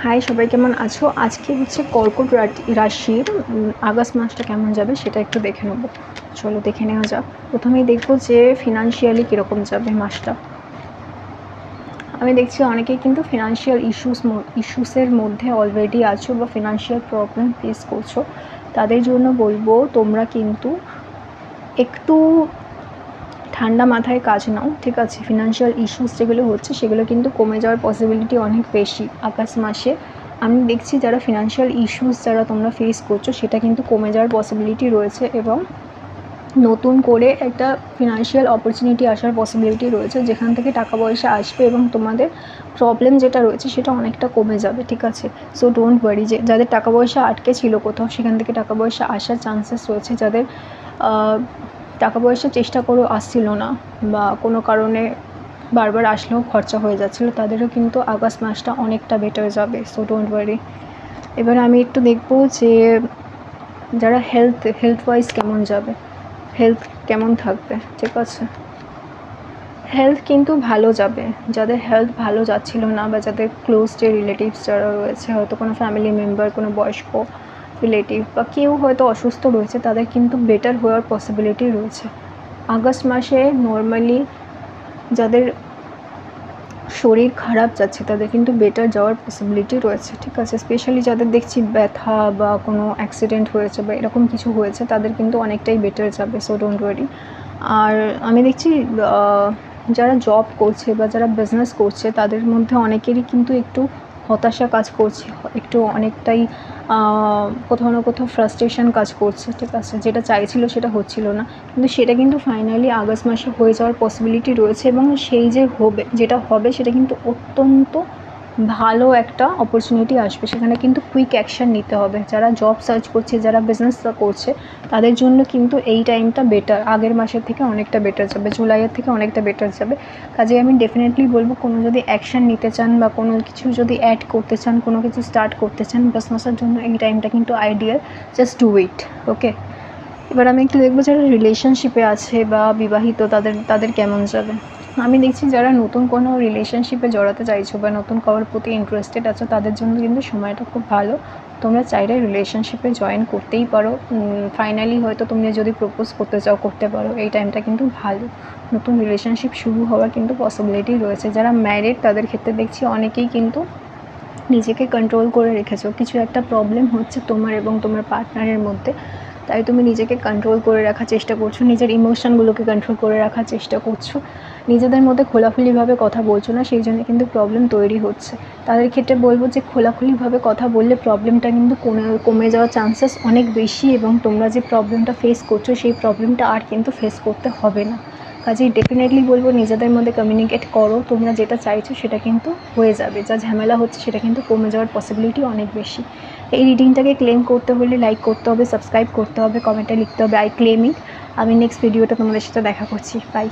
High, সবাই কেমন আছো? আজকে হচ্ছে কর্কট রাশির আগস্ট মাসটা কেমন যাবে সেটা একটু দেখে নেব। চলো দেখে নেওয়া যাক। প্রথমেই দেখবো যে ফিনান্সিয়ালি কীরকম যাবে মাসটা। আমি দেখছি অনেকেই কিন্তু ফিনান্সিয়াল ইস্যুসের মধ্যে অলরেডি আছো বা ফিনান্সিয়াল প্রবলেম ফেস করছো। তাদের জন্য বলবো তোমরা কিন্তু একটু ঠান্ডা মাথায় কাজ নাও, ঠিক আছে? ফিনান্সিয়াল ইস্যুস যেগুলো হচ্ছে সেগুলো কিন্তু কমে যাওয়ার পসিবিলিটি অনেক বেশি আগস্ট মাসে। আমি দেখছি যারা ফিনান্সিয়াল ইস্যুস যারা তোমরা ফেস করছো সেটা কিন্তু কমে যাওয়ার পসিবিলিটি রয়েছে, এবং নতুন করে একটা ফিনান্সিয়াল অপরচুনিটি আসার পসিবিলিটি রয়েছে যেখান থেকে টাকা পয়সা আসবে এবং তোমাদের প্রবলেম যেটা রয়েছে সেটা অনেকটা কমে যাবে, ঠিক আছে? সো ডোন্ট ওয়ারি, যে যাদের টাকা পয়সা আটকে ছিল কোথাও সেখান থেকে টাকা পয়সা আসার চান্সেস রয়েছে। যাদের টাকা পয়সা চেষ্টা করেও আসছিল না বা কোনো কারণে বারবার আসলেও খরচা হয়ে যাচ্ছিলো, তাদেরও কিন্তু আগস্ট মাসটা অনেকটা বেটার যাবে। So don't worry. এবার আমি একটু দেখবো যে যারা হেলথ ওয়াইজ কেমন যাবে, হেলথ কেমন থাকবে, ঠিক আছে? হেলথ কিন্তু ভালো যাবে। যাদের হেলথ ভালো যাচ্ছিল না বা যাদের ক্লোজ যে রিলেটিভস যারা রয়েছে, হয়তো কোনো ফ্যামিলি মেম্বার, কোনো বয়স্ক রিলেটিভ বা কেউ হয়তো অসুস্থ রয়েছে, তাদের কিন্তু বেটার হওয়ার পসিবিলিটি রয়েছে আগস্ট মাসে। নর্মালি যাদের শরীর খারাপ যাচ্ছে তাদের কিন্তু বেটার যাওয়ার পসিবিলিটি রয়েছে, ঠিক আছে? স্পেশালি যাদের দেখছি ব্যথা বা কোনো অ্যাক্সিডেন্ট হয়েছে বা এরকম কিছু হয়েছে, তাদের কিন্তু অনেকটাই বেটার যাবে। So don't worry. আর আমি দেখছি যারা জব করছে বা যারা বিজনেস করছে তাদের মধ্যে অনেকেরই কিন্তু একটু হতাশা কাজ করছে, একটু অনেকটাই কোথাও না কোথাও ফ্রাস্ট্রেশন কাজ করছে, ঠিক আছে? যেটা চাইছিল সেটা হচ্ছিল না, কিন্তু সেটা কিন্তু ফাইনালি আগস্ট মাসে হয়ে যাওয়ার পসিবিলিটি রয়েছে, এবং সেই যে যেটা হবে সেটা কিন্তু অত্যন্ত ভালো একটা অপরচুনিটি আসবে। সেখানে কিন্তু কুইক অ্যাকশান নিতে হবে। যারা জব সার্চ করছে, যারা বিজনেস করছে, তাদের জন্য কিন্তু এই টাইমটা বেটার, আগের মাসের থেকে অনেকটা বেটার যাবে, জুলাইয়ের থেকে অনেকটা বেটার যাবে। কাজে আমি ডেফিনেটলি বলবো, কোনো যদি অ্যাকশান নিতে চান বা কোনো কিছু যদি অ্যাড করতে চান, কোনো কিছু স্টার্ট করতে চান বিজনেসের জন্য, এই টাইমটা কিন্তু আইডিয়াল। জাস্ট ডু ইট, ওকে? এবার আমি একটু দেখবো যারা রিলেশনশিপে আছে বা বিবাহিত, তাদের কেমন যাবে। আমি দেখছি যারা নতুন কোনো রিলেশনশিপে জড়াতে চাইছো বা নতুন কারোর প্রতি ইন্টারেস্টেড আছো, তাদের জন্য কিন্তু সময়টা খুব ভালো। তোমরা চাইলে রিলেশনশিপে জয়েন করতেই পারো। ফাইনালি হয়তো তুমি যদি প্রপোজ করতে চাও করতে পারো। এই টাইমটা কিন্তু ভালো, নতুন রিলেশনশিপ শুরু হওয়ার কিন্তু পসিবিলিটি রয়েছে। যারা ম্যারিড তাদের ক্ষেত্রে দেখছি অনেকেই কিন্তু নিজেকে কন্ট্রোল করে রেখেছো। কিছু একটা প্রবলেম হচ্ছে তোমার এবং তোমার পার্টনারের মধ্যে, তাই তুমি নিজেকে কন্ট্রোল করে রাখার চেষ্টা করছো, নিজের ইমোশনগুলোকে কন্ট্রোল করে রাখার চেষ্টা করছো, নিজেদের মধ্যে খোলাখুলিভাবে কথা বলছো না, সেই জন্য কিন্তু প্রবলেম তৈরি হচ্ছে। তাদের ক্ষেত্রে বলবো যে খোলাখুলিভাবে কথা বললে প্রবলেমটা কিন্তু কমে যাওয়ার চান্সেস অনেক বেশি, এবং তোমরা যে প্রবলেমটা ফেস করছো সেই প্রবলেমটা আর কিন্তু ফেস করতে হবে না। কাজেই ডেফিনেটলি বলবো নিজেদের মধ্যে কমিউনিকেট করো, তোমরা যেটা চাইছো সেটা কিন্তু হয়ে যাবে। যা ঝামেলা হচ্ছে সেটা কিন্তু কমে যাওয়ার পসিবিলিটি অনেক বেশি। এই রিডিংটাকে ক্লেম করতে হলে লাইক করতে হবে, সাবস্ক্রাইব করতে হবে, কমেন্টে লিখতে হবে আই ক্লেম ইট। আমি নেক্সট ভিডিওটা তোমাদের সাথে দেখা করছি। বাই।